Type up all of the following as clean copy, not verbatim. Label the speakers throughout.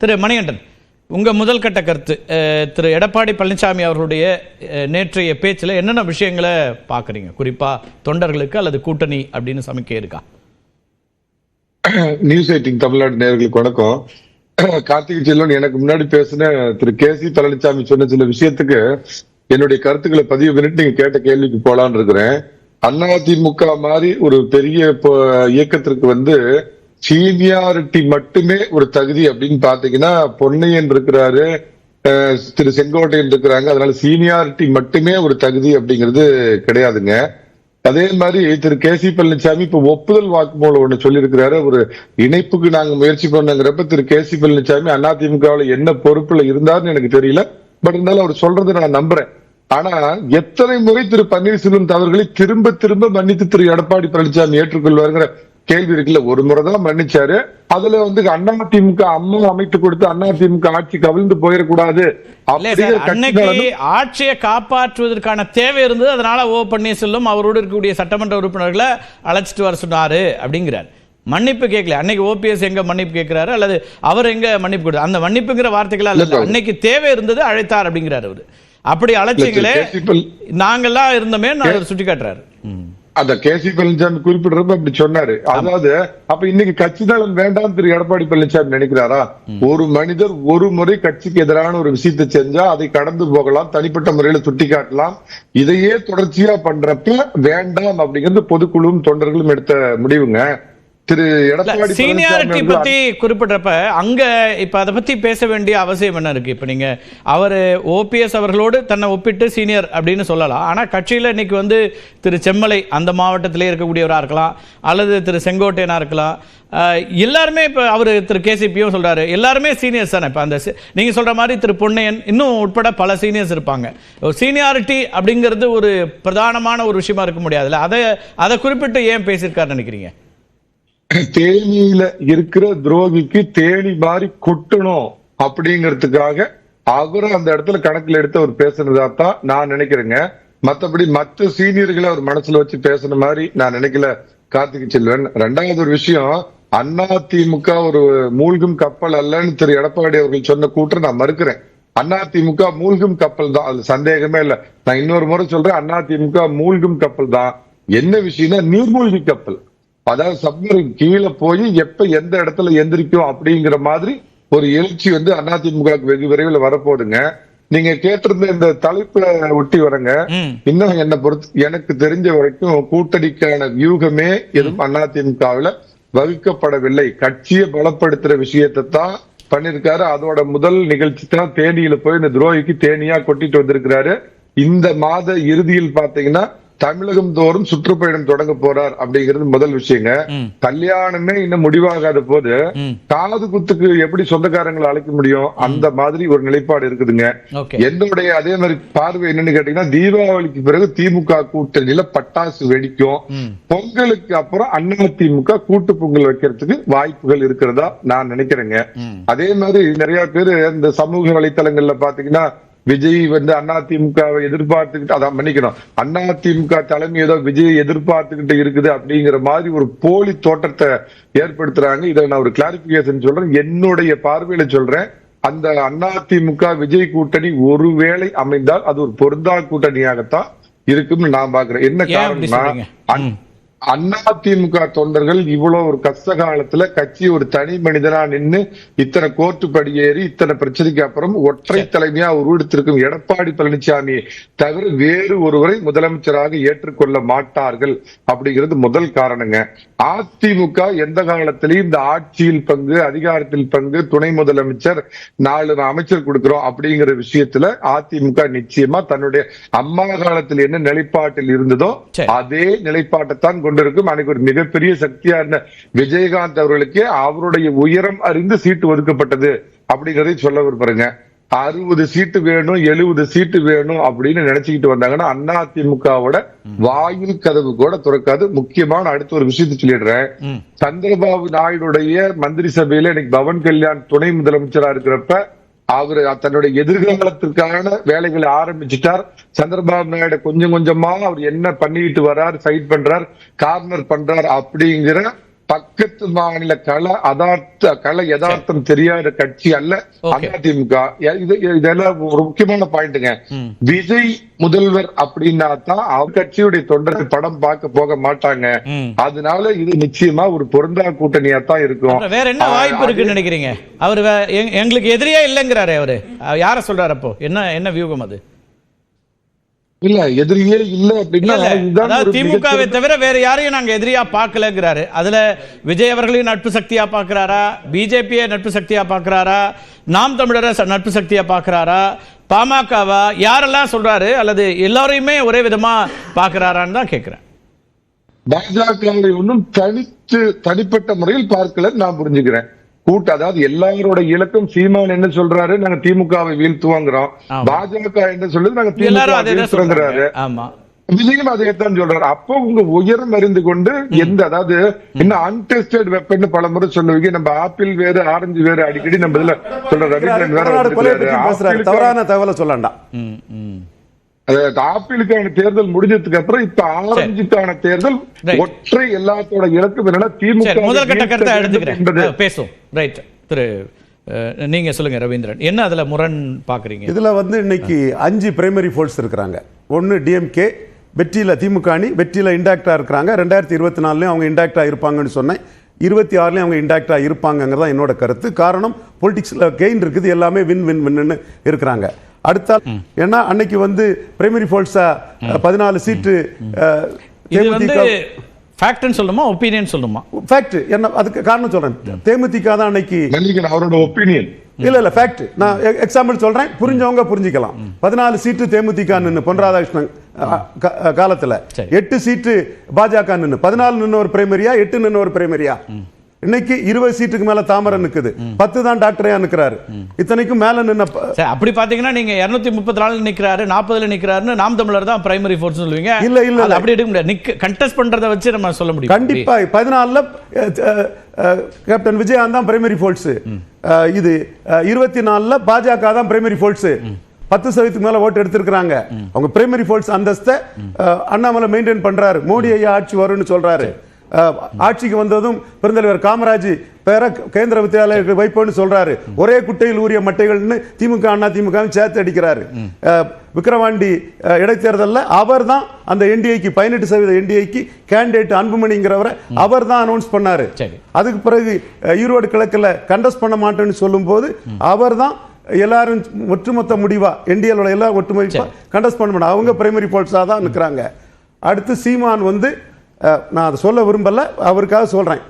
Speaker 1: திரு மணிகண்டன், உங்க முதல் கட்ட கருத்து திரு எடப்பாடி பழனிசாமி அவர்களுடைய நேற்றைய பேச்சில் என்னென்ன விஷயங்களை பார்க்குறீங்க? குறிப்பா தொண்டர்களுக்கு அல்லது கூட்டணி அப்படின்னு சமிக்கை இருக்கா?
Speaker 2: நியூஸ் 18 தமிழ்நாடு நேயர்களுக்கு வணக்கம். கார்த்திகை செல்வன் எனக்கு முன்னாடி பேசின திரு கேசி பழனிசாமி சொன்ன சில விஷயத்துக்கு என்னுடைய கருத்துக்களை பதிவு பண்ணிட்டு நீங்க கேட்ட கேள்விக்கு போலான்னு இருக்கிறேன். அதிமுக மாதிரி ஒரு பெரிய இயக்கத்திற்கு சீனியாரிட்டி மட்டுமே ஒரு தகுதி அப்படின்னு பாத்தீங்கன்னா பொன்னையன் இருக்கிறாரு, திரு செங்கோட்டையன் இருக்கிறாங்க. அதனால சீனியாரிட்டி மட்டுமே ஒரு தகுதி அப்படிங்கிறது கிடையாதுங்க. அதே மாதிரி திரு கேசி பழனிசாமி இப்ப ஒப்புதல் வாக்குமூலம் ஒண்ணு சொல்லியிருக்கிறாரு. ஒரு இணைப்புக்கு நாங்க முயற்சி பண்ணங்கிறப்ப திரு கேசி பழனிசாமி அதிமுகவில் என்ன பொறுப்புல இருந்தாருன்னு எனக்கு தெரியல. பட் இருந்தாலும் அவர் சொல்றதை நான் நம்புறேன். ஆனா எத்தனை முறை திரு பன்னீர்செல்வம் தவறுகளை திரும்ப திரும்ப மன்னித்து திரு எடப்பாடி பழனிசாமி ஏற்றுக்கொள்வாருங்கிற கேள்வி இருக்குல்ல. ஒரு முறைதான் மன்னிச்சாரு. அதுல அதிமுக அம்மா அமைத்து கொடுத்து அதிமுக ஆட்சி கவிழ்ந்து போயிடக்கூடாது,
Speaker 1: ஆட்சியை காப்பாற்றுவதற்கான தேவை இருந்தது. அதனால ஓ பன்னீர்செல்வம் அவரோடு இருக்கக்கூடிய சட்டமன்ற உறுப்பினர்களை அழைச்சிட்டு வர சொன்னாரு அப்படிங்கிறார். மன்னிப்பு கேட்கல. அன்னைக்கு ஓபிஎஸ் எங்க மன்னிப்பு கேட்கிறாரு அல்லது அவர் எங்க மன்னிப்பு கொடுத்தார்? அந்த மன்னிப்புங்கிற வார்த்தைகளா இல்ல, அன்னைக்கு தேவை இருந்தது அழைத்தார் அப்படிங்கிறார் அவரு. அப்படி அழைச்சிங்களே நாங்கெல்லாம் இருந்தோமே சுட்டி காட்டுறாரு.
Speaker 2: அந்த கேசி பழனிசாமி குறிப்பிடுறப்ப அப்படி சொன்னாரு. அதாவது அப்ப இன்னைக்கு கட்சி நலன் வேண்டாம் திரு எடப்பாடி பழனிசாமி நினைக்கிறாரா? ஒரு மனிதர் ஒரு முறை கட்சிக்கு எதிரான ஒரு விஷயத்தை செஞ்சா அதை கடந்து போகலாம், தனிப்பட்ட முறையில சுட்டி காட்டலாம். இதையே தொடர்ச்சியா பண்றப்ப வேண்டாம் அப்படிங்கிறது பொதுக்குழுவும் தொண்டர்களும் எடுத்த முடிவுங்க. திரு எடப்பாடி
Speaker 1: சீனியாரிட்டி பத்தி குறிப்பிட்டப்ப அங்க இப்ப அதை பத்தி பேச வேண்டிய அவசியம் என்ன இருக்கு? இப்ப நீங்க அவர் ஓபிஎஸ் அவர்களோடு தன்னை ஒப்பிட்டு சீனியர் அப்படின்னு சொல்லலாம். ஆனா கட்சியில இன்னைக்கு திரு செம்மலை அந்த மாவட்டத்திலே இருக்கக்கூடியவரா இருக்கலாம் அல்லது திரு செங்கோட்டையனா இருக்கலாம். எல்லாருமே இப்ப அவரு திரு கேசிபியும் சொல்றாரு, எல்லாருமே சீனியர்ஸ் தானே. இப்ப அந்த நீங்க சொல்ற மாதிரி திரு பொன்னையன் இன்னும் உட்பட பல சீனியர்ஸ் இருப்பாங்க. சீனியாரிட்டி அப்படிங்கிறது ஒரு பிரதானமான ஒரு விஷயமா இருக்க முடியாதுல்ல. அதை குறிப்பிட்டு ஏன் பேசியிருக்காரு நினைக்கிறீங்க?
Speaker 2: தேனியில இருக்கிற துரோகிக்கு தேனி மாதிரி கொட்டணும் அப்படிங்கிறதுக்காக அவரு அந்த இடத்துல கணக்குல எடுத்து அவர் பேசுனதா தான் நான் நினைக்கிறேங்க. மற்றபடி மற்ற சீனியர்களை அவர் மனசுல வச்சு பேசுன மாதிரி நான் நினைக்கல கார்த்திகை செல்வன். ரெண்டாவது ஒரு விஷயம், அதிமுக ஒரு மூழ்கும் கப்பல் அல்லன்னு திரு எடப்பாடி அவர்கள் சொன்ன கூற்று நான் மறுக்கிறேன். அதிமுக மூழ்கும் கப்பல் தான், அது சந்தேகமே இல்லை. நான் இன்னொரு முறை சொல்றேன், அதிமுக மூழ்கும் கப்பல் தான். என்ன விஷயம்னா நீர்மூழ்கி கப்பல். அதாவது சப்மரின் கீழே போய் எப்ப எந்த இடத்துல எந்திரிக்கும் அப்படிங்கிற மாதிரி ஒரு எழுச்சி அதிமுக வெகு விரைவில் வரப்போடுங்க. நீங்க கேட்டிருந்த இந்த தலைப்பை ஒட்டி வரங்க. இன்னும் என்ன பொறுத்து எனக்கு தெரிஞ்ச வரைக்கும் கூட்டணிக்கான வியூகமே எதுவும் அதிமுகவில் வகுக்கப்படவில்லை. கட்சியை பலப்படுத்துற விஷயத்தை தான் பண்ணிருக்காரு. அதோட முதல் நிகழ்ச்சி தான் தேனியில போய் இந்த துரோகிக்கு தேனியா கொட்டிட்டு வந்திருக்கிறாரு. இந்த மாத இறுதியில் பாத்தீங்கன்னா தமிழகம் தோறும் சுற்றுப்பயணம் தொடங்க போறார் அப்படிங்கிறது முதல் விஷயங்க. கல்யாணமே இன்னும் முடிவாகாத போது காது குத்துக்கு எப்படி சொந்தக்காரங்களை அழைக்க முடியும்? அந்த மாதிரி ஒரு நிலைப்பாடு இருக்குதுங்க. என்னுடைய அதே மாதிரி பார்வை என்னன்னு கேட்டீங்கன்னா, தீபாவளிக்கு பிறகு திமுக கூட்டணியில பட்டாசு வெடிக்கும். பொங்கலுக்கு அப்புறம் அதிமுக கூட்டு பொங்கல் வைக்கிறதுக்கு வாய்ப்புகள் இருக்கிறதா நான் நினைக்கிறேங்க. அதே மாதிரி நிறைய பேர் இந்த சமூக வலைத்தளங்கள்ல பாத்தீங்கன்னா விஜய் அதிமுகவை எதிர்பார்த்துக்கிட்டு, அதான் மன்னிக்கணும், அதிமுக தலைமை ஏதோ விஜய் எதிர்பார்த்துக்கிட்டு இருக்குது அப்படிங்கிற மாதிரி ஒரு போலி தோற்றத்தை ஏற்படுத்துறாங்க. இதை நான் ஒரு கிளாரிபிகேஷன் சொல்றேன், என்னுடைய பார்வையில சொல்றேன். அந்த அதிமுக விஜய் கூட்டணி ஒருவேளை அமைந்தால் அது ஒரு பொருந்தா கூட்டணியாகத்தான் இருக்கும்னு நான் பாக்குறேன். என்ன காரணம்னா, அதிமுக தொண்டர்கள் இவ்வளவு ஒரு கஷ்ட காலத்துல கட்சி ஒரு தனி மனிதனா நின்று இத்தனை கோர்ட்டு படியேறி இத்தனை பிரச்சனைக்கு அப்புறம் ஒற்றை தலைமையா உருவெடுத்திருக்கும் எடப்பாடி பழனிசாமி தவிர வேறு ஒருவரை முதலமைச்சராக ஏற்றுக்கொள்ள மாட்டார்கள் அப்படிங்கிறது முதல் காரணங்க. அதிமுக எந்த காலத்திலையும் இந்த ஆட்சியில் பங்கு, அதிகாரத்தில் பங்கு, துணை முதலமைச்சர் 4 அமைச்சர் கொடுக்கிறோம் அப்படிங்கிற விஷயத்துல அதிமுக நிச்சயமா தன்னுடைய அம்மா காலத்தில் என்ன நிலைப்பாட்டில் இருந்ததோ அதே நிலைப்பாட்டை தான் கொண்டிருக்கும். அன்னைக்கு ஒரு மிகப்பெரிய சக்தியா இருந்த விஜயகாந்த் அவர்களுக்கு அவருடைய உயரம் அறிந்து சீட்டு ஒதுக்கப்பட்டது அப்படிங்கறதை சொல்ல விரும்புறேங்க. 60 சீட்டு வேணும், 70 சீட்டு வேணும் அப்படின்னு நினைச்சுக்கிட்டு வந்தாங்கன்னா அதிமுகவோட வாயில் கதவு கூட திறக்காது. முக்கியமான அடுத்த ஒரு விஷயத்தை சொல்லிடுறேன். சந்திரபாபு நாயுடைய மந்திரி சபையில இன்னைக்கு பவன் கல்யாண் துணை முதலமைச்சரா இருக்கிறப்ப அவரு தன்னுடைய எதிர்காலத்திற்கான வேலைகளை ஆரம்பிச்சுட்டார். சந்திரபாபு நாயுடு கொஞ்சம் கொஞ்சமா அவர் என்ன பண்ணிட்டு வர்றார், ஃபைட் பண்றார், கார்னர் பண்றார் அப்படிங்கிற பக்கத்து மாநில கள யதார்த்தம் தெரியாத கட்சி அல்ல அதிமுக. இதெல்லாம் ஒரு முக்கியமான பாயிண்ட்டுங்க. விஜய் முதல்வர் அப்படின்னா தான் அவர் கட்சியுடைய தொண்டர்கள் படம் பார்க்க போக மாட்டாங்க. அதனால இது நிச்சயமா ஒரு பொருந்தா கூட்டணியா தான் இருக்கும்.
Speaker 1: வேற என்ன வாய்ப்பு இருக்குன்னு நினைக்கிறீங்க? அவரு எங்களுக்கு எதிரியா இல்லைங்கிறாரு. அவரு யார சொல்றாரு? அப்போ என்ன வியூகம் அது?
Speaker 2: இல்ல எதிரியே இல்ல அப்படின்னா
Speaker 1: திமுகவை தவிர வேற யாரையும் நாங்க எதிரியா பார்க்கலங்கிறாரு. அதுல விஜய் அவர்களையும் நட்பு சக்தியா பாக்குறாரா, பிஜேபியை நட்பு சக்தியா பாக்குறாரா, நாம் தமிழரை நட்பு சக்தியா பாக்குறாரா, பாமகவா, யாரெல்லாம் சொல்றாரு? அல்லது எல்லாரையுமே ஒரே விதமா பாக்குறாரான்னு தான் கேட்கிறேன்.
Speaker 2: பாஜகவை ஒன்றும் தனிப்பட்ட முறையில் பார்க்கல நான் புரிஞ்சுக்கிறேன். அதாவது எல்லாரோட இலக்கும் சீமான் என்ன சொல்றாரு, நாங்க திமுகவை வீழ்த்துவோங்கிறோம். பாஜக என்ன சொல்றது, நாங்க திமுக வீழ்த்துறோங்கிறாரு. விஜயும் அதைத்தான் சொல்றாரு. அப்போ உங்க உயரம் அறிந்து கொண்டு அதாவது என்ன அன்டெஸ்டட் வெப்பன் பல முறை சொல்லுவீங்க. நம்ம ஆப்பிள் வேறு ஆரஞ்சு வேறு அடிக்கடி நம்ம இதுல சொல்ற ரவீந்திரன் வேற
Speaker 3: தவறான தகவலை சொல்லலாம்.
Speaker 2: ஆப்பிளுக்கான தேர்தல் முடிஞ்சதுக்கு அப்புறம் இப்ப ஆரஞ்சுக்கான தேர்தல் ஒற்றை எல்லாத்தோட இலக்கும் என்னன்னா திமுக
Speaker 1: முதல் கட்ட கருத்தை எடுத்துக்கிறேன் பேசும். ரைட் திரு நீங்க சொல்லுங்க ரவீந்திரன், என்ன அதுல முரண் பாக்குறீங்க?
Speaker 3: இதுல இன்னைக்கு 5 பிரைமரி ஃபோர்ஸ் இருக்கிறாங்க. ஒன்னு டிஎம்கே வெற்றியில திமுக அணி வெற்றியில இன்டாக்டா இருக்கிறாங்க. 2024லயும் அவங்க இன்டாக்டா இருப்பாங்கன்னு சொன்னேன். 26லயும் அவங்க இன்டாக்டா இருப்பாங்கிறதா என்னோட கருத்து. காரணம் பொலிட்டிக்ஸ்ல கெயின் இருக்குது, எல்லாமே வின் வின் வின்னு இருக்கிறாங்க. அடுத்த ஏன்னா அன்னைக்கு பிரைமரி ஃபோர்ஸா 14 சீட்டு
Speaker 2: ஃபேக்ட்னு சொல்லுமா ஒப்பீனியன் சொல்லுமா?
Speaker 3: ஃபேக்ட். என்ன அதுக்கு காரணம் சொல்றேன். தேமுதிக தான் அன்னைக்கு
Speaker 2: அவரோட ஒப்பீனியன்
Speaker 3: இல்ல ஃபேக்ட். நான் எக்ஸாம்பிள் சொல்றேன், புரிஞ்சவங்க புரிஞ்சுக்கலாம். 14 சீட்டு தேமுதிக நின்னு பொன் ராதாகிருஷ்ணன் காலத்துல, 8 சீட்டு பாஜக நின்னு, 14 நின்னு ஒரு பிரைமரியா, 8 நின்னு ஒரு பிரைமரியா. இன்னைக்கு 20 சீட்டுக்கு மேல தாமரை நிக்குது, 10 தான் டாக்டரையா நிக்கிறாரு. இத்தனைக்கும் மேல நின்ன
Speaker 1: அப்படி பாத்தீங்கன்னா நீங்க 234 நிக்கிறாரு, 40ல நிக்கிறாருன்னு நாம் தமிழர் தான் பிரைமரி ஃபோர்ஸ் சொல்லுவீங்க.
Speaker 3: இல்ல
Speaker 1: அப்படி எடுக்க முடியாது. கண்டெஸ்ட் பண்றத வச்சு நம்ம சொல்ல முடியும்.
Speaker 3: கண்டிப்பா 14ல கேப்டன் விஜயகாந்த் தான் பிரைமரி ஃபோர்ஸ். இது 24ல பாஜக தான் பிரைமரி ஃபோர்ஸ். 10% மேல ஓட்டு எடுத்திருக்காங்க. அவங்க பிரைமரி ஃபோர்ஸ் அந்தஸ்தை அண்ணாமலை மெயின்டைன் பண்றாரு. மோடி ஐயா ஆட்சி வரும்னு சொல்றாரு. ஆட்சிக்கு வந்ததும் பெருந்தலைவர் காமராஜ் பேர கேந்திர வித்யாலய வைப்போன்னு சொல்றாரு. ஒரே குட்டையில் ஊறிய மட்டைகள்னு திமுக அண்ணா திமுக சேர்த்து அடிக்கிறாரு. விக்கிரவாண்டி இடைத்தேர்தலில் அவர் தான் அந்த என்டிஏக்கு 18% என்டிஏக்கு கேண்டிடேட் அன்புமணிங்கிறவரை அவர் தான் அனௌன்ஸ் பண்ணாரு. அதுக்கு பிறகு ஈரோடு கிழக்கில் கண்டஸ்ட் பண்ண மாட்டேன்னு சொல்லும் போது அவர் தான் எல்லாரும் ஒட்டுமொத்த முடிவா என்டிஏல எல்லாம் ஒட்டுமொத்த கண்டஸ்ட் பண்ண மாட்டாங்க. அவங்க பிரைமரி போல்ஸாக தான் நிற்கிறாங்க. அடுத்து சீமான் நான் அதை சொல்ல விரும்பல, அவருக்காக சொல்றேன்.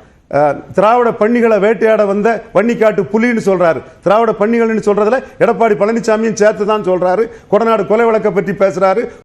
Speaker 3: திராவிட பன்னிகளை வேட்டையாட வந்த வன்னிக்காட்டு புலின்னு சொல்றாரு. திராவிட பன்னிகள்னு சொல்றதுல எடப்பாடி பழனிசாமியும் சேர்த்து தான் சொல்றாரு. கொடநாடு கொலை வழக்கை பற்றி பேசுறாரு.